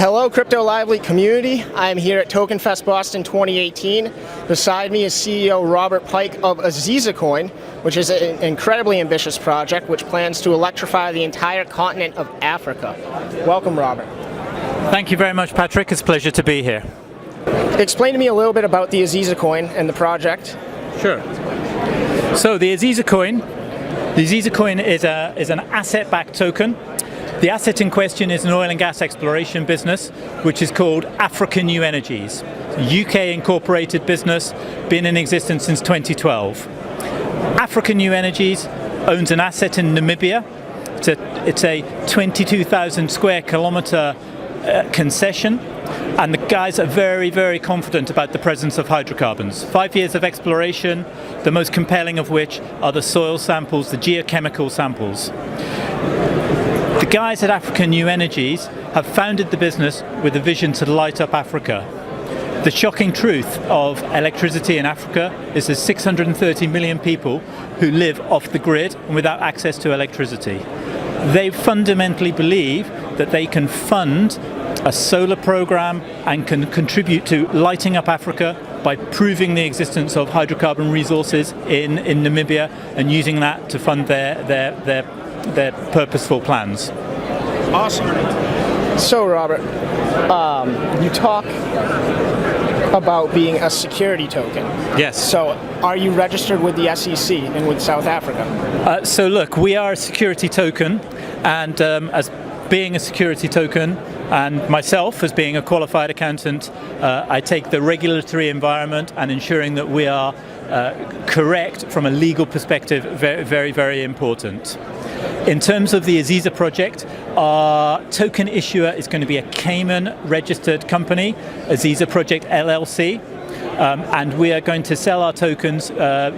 Hello, CryptoLiveLeak community. I am here at Tokenfest Boston 2018. Beside me is CEO Robert Pyke of Aziza Coin, which is an incredibly ambitious project which plans to electrify the entire continent of Africa. Welcome, Robert. Thank you very much, Patrick. It's a pleasure to be here. Explain to me a little bit about the Aziza Coin and the project. Sure. So the Aziza Coin is an asset-backed token. The asset in question is an oil and gas exploration business, which is called Africa New Energies. UK incorporated business, been in existence since 2012. Africa New Energies owns an asset in Namibia. It's a 22,000 square kilometer concession, and the guys are very, very confident about the presence of hydrocarbons. 5 years of exploration, the most compelling of which are the soil samples, the geochemical samples. The guys at Africa New Energies have founded the business with a vision to light up Africa. The shocking truth of electricity in Africa is there's 630 million people who live off the grid and without access to electricity. They fundamentally believe that they can fund a solar program and can contribute to lighting up Africa by proving the existence of hydrocarbon resources in Namibia and using that to fund their purposeful plans. Awesome. So, Robert, you talk about being a security token. Yes. So, are you registered with the SEC and with South Africa? So look, we are a security token, and as being a security token, and myself as being a qualified accountant, I take the regulatory environment and ensuring that we are correct from a legal perspective very, very, very important. In terms of the Aziza project, our token issuer is going to be a Cayman registered company, Aziza Project LLC. And we are going to sell our tokens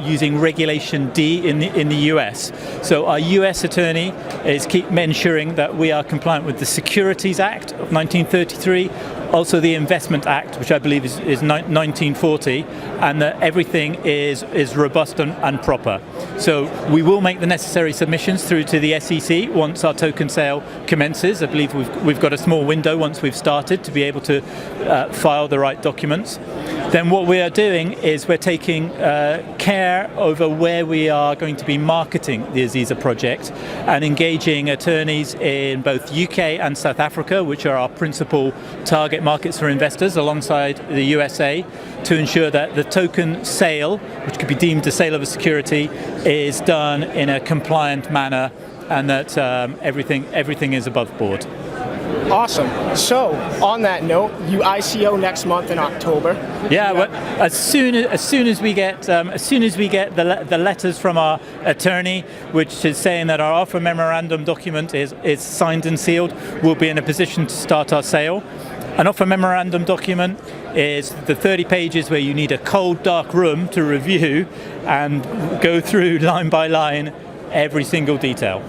using Regulation D in the US. So our US attorney is keep ensuring that we are compliant with the Securities Act of 1933, also the Investment Act, which I believe is 1940, and that everything is robust and proper. So we will make the necessary submissions through to the SEC once our token sale commences. I believe we've got a small window once we've started to be able to file the right documents. Then what we are doing is we're taking care over where we are going to be marketing the Aziza project and engaging attorneys in both UK and South Africa, which are our principal target markets for investors, alongside the USA, to ensure that the token sale, which could be deemed a sale of a security, is done in a compliant manner and that everything is above board. Awesome. So, on that note, you ICO next month in October. Yeah, well, as soon as we get the letters from our attorney, which is saying that our offer memorandum document is signed and sealed, we'll be in a position to start our sale. An offer memorandum document is the 30 pages where you need a cold, dark room to review and go through line by line every single detail.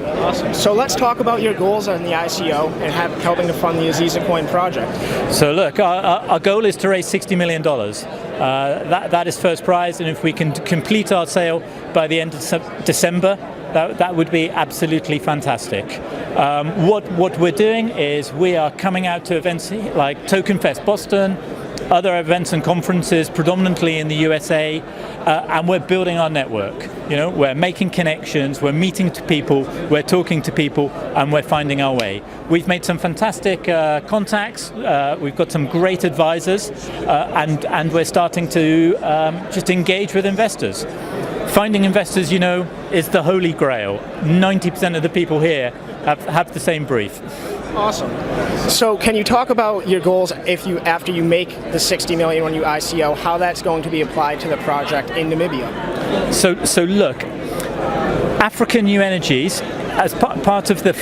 Awesome. So let's talk about your goals on the ICO and helping to fund the Aziza Coin project. So look, our goal is to raise $60 million. That is first prize, and if we can complete our sale by the end of December, that would be absolutely fantastic. What we're doing is we are coming out to events like Tokenfest Boston, other events and conferences predominantly in the USA, and we're building our network. You know, we're making connections, we're meeting to people, we're talking to people, and we're finding our way. We've made some fantastic contacts, we've got some great advisors, and we're starting to just engage with investors. Finding investors, you know, is the holy grail. 90% of the people here have the same brief. Awesome. So can you talk about your goals after you make the 60 million when you ICO, how that's going to be applied to the project in Namibia? So look, Africa New Energies, as part of the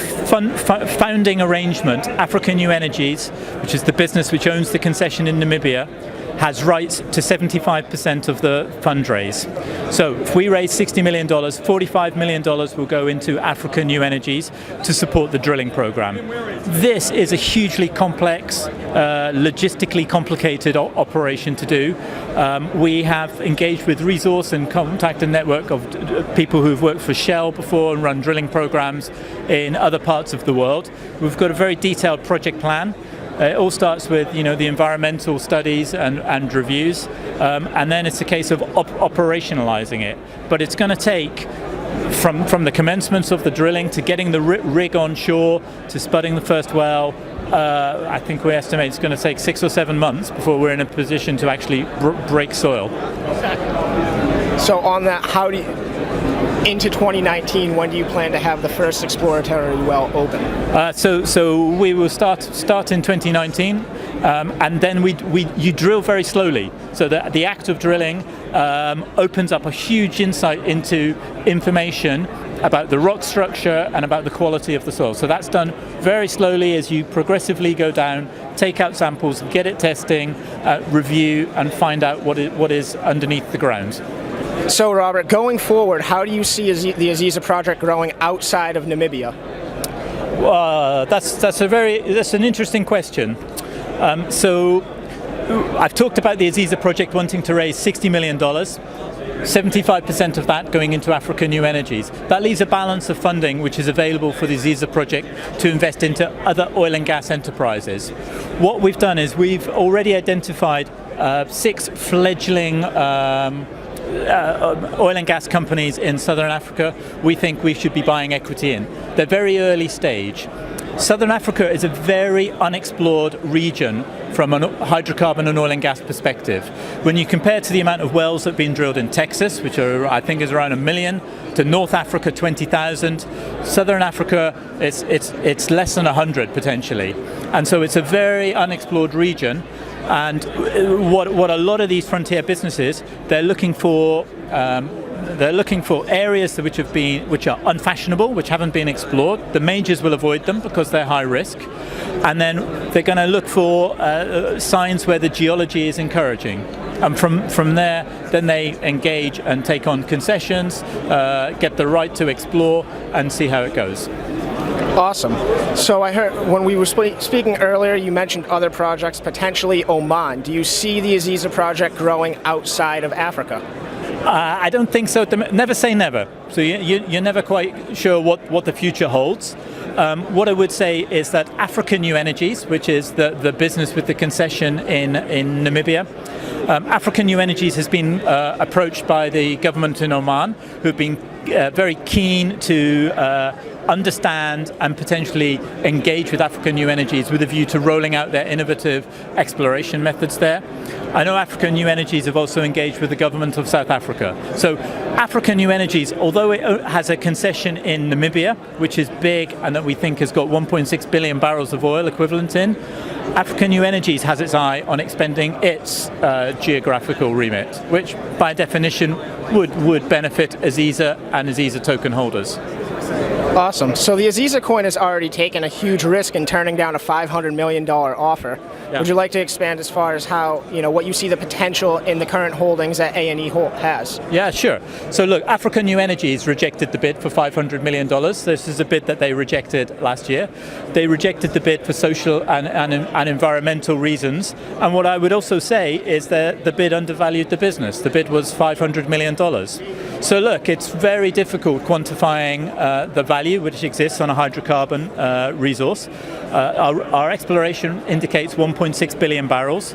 founding arrangement, Africa New Energies, which is the business which owns the concession in Namibia, has rights to 75% of the fundraise. So if we raise $60 million, $45 million will go into Africa New Energies to support the drilling program. This is a hugely complex, logistically complicated operation to do. We have engaged with resource and contact a network of people who've worked for Shell before and run drilling programs in other parts of the world. We've got a very detailed project plan. It all starts with the environmental studies and reviews, and then it's a case of operationalizing it. But it's going to take from the commencement of the drilling to getting the rig on shore to spudding the first well. I think we estimate it's going to take 6 or 7 months before we're in a position to actually break soil. Okay. So on that, into 2019, when do you plan to have the first exploratory well open? So we will start in 2019, and then you drill very slowly. So the act of drilling opens up a huge insight into information about the rock structure and about the quality of the soil. So that's done very slowly as you progressively go down, take out samples, get it testing, review, and find out what is underneath the ground. So Robert, going forward, how do you see the Aziza project growing outside of Namibia? That's an interesting question. So I've talked about the Aziza project wanting to raise $60 million. 75% of that going into Africa New Energies. That leaves a balance of funding which is available for the Aziza project to invest into other oil and gas enterprises. What we've done is we've already identified 6 fledgling oil and gas companies in Southern Africa we think we should be buying equity in. They're very early stage. Southern Africa is a very unexplored region from a hydrocarbon and oil and gas perspective. When you compare to the amount of wells that have been drilled in Texas, which I think is around 1 million, to North Africa 20,000, Southern Africa it's less than 100 potentially, and so it's a very unexplored region. And what a lot of these frontier businesses, they're looking for areas which are unfashionable, which haven't been explored. The majors will avoid them because they're high risk, and then they're going to look for signs where the geology is encouraging. And from there, then they engage and take on concessions, get the right to explore, and see how it goes. Awesome. So I heard when we were speaking earlier, you mentioned other projects, potentially Oman. Do you see the Aziza project growing outside of Africa? I don't think so. Never say never. So you're never quite sure what the future holds. What I would say is that Africa New Energies, which is the business with the concession in Namibia, Africa New Energies has been approached by the government in Oman, who've been very keen to understand and potentially engage with Africa New Energies with a view to rolling out their innovative exploration methods there. I know Africa New Energies have also engaged with the government of South Africa. So Africa New Energies, although it has a concession in Namibia, which is big and that we think has got 1.6 billion barrels of oil equivalent in, Africa New Energies has its eye on expanding its geographical remit, which by definition would benefit Aziza and Aziza token holders. Awesome. So the Aziza Coin has already taken a huge risk in turning down a $500 million offer. Yeah. Would you like to expand as far as how, what you see the potential in the current holdings that A&E has? Yeah, sure. So look, Africa New Energies rejected the bid for $500 million. This is a bid that they rejected last year. They rejected the bid for social and environmental reasons. And what I would also say is that the bid undervalued the business. The bid was $500 million. So look, it's very difficult quantifying the value which exists on a hydrocarbon resource. Our exploration indicates 1.6 billion barrels.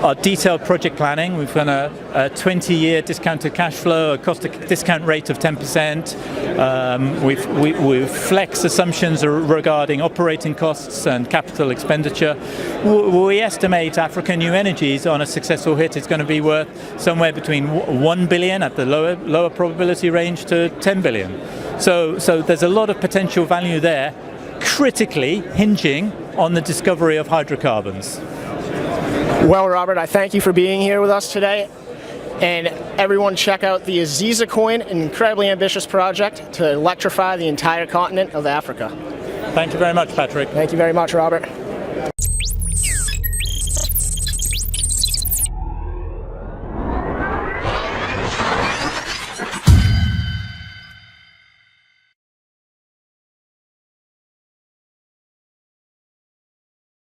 Our detailed project planning, we've done a 20-year discounted cash flow, a cost discount rate of 10%. We've flexed assumptions regarding operating costs and capital expenditure. We estimate Africa New Energies on a successful hit is going to be worth somewhere between 1 billion at the lower probability range to 10 billion. So there's a lot of potential value there, critically hinging on the discovery of hydrocarbons. Well, Robert, I thank you for being here with us today. And everyone check out the Aziza Coin, an incredibly ambitious project to electrify the entire continent of Africa. Thank you very much, Patrick. Thank you very much, Robert.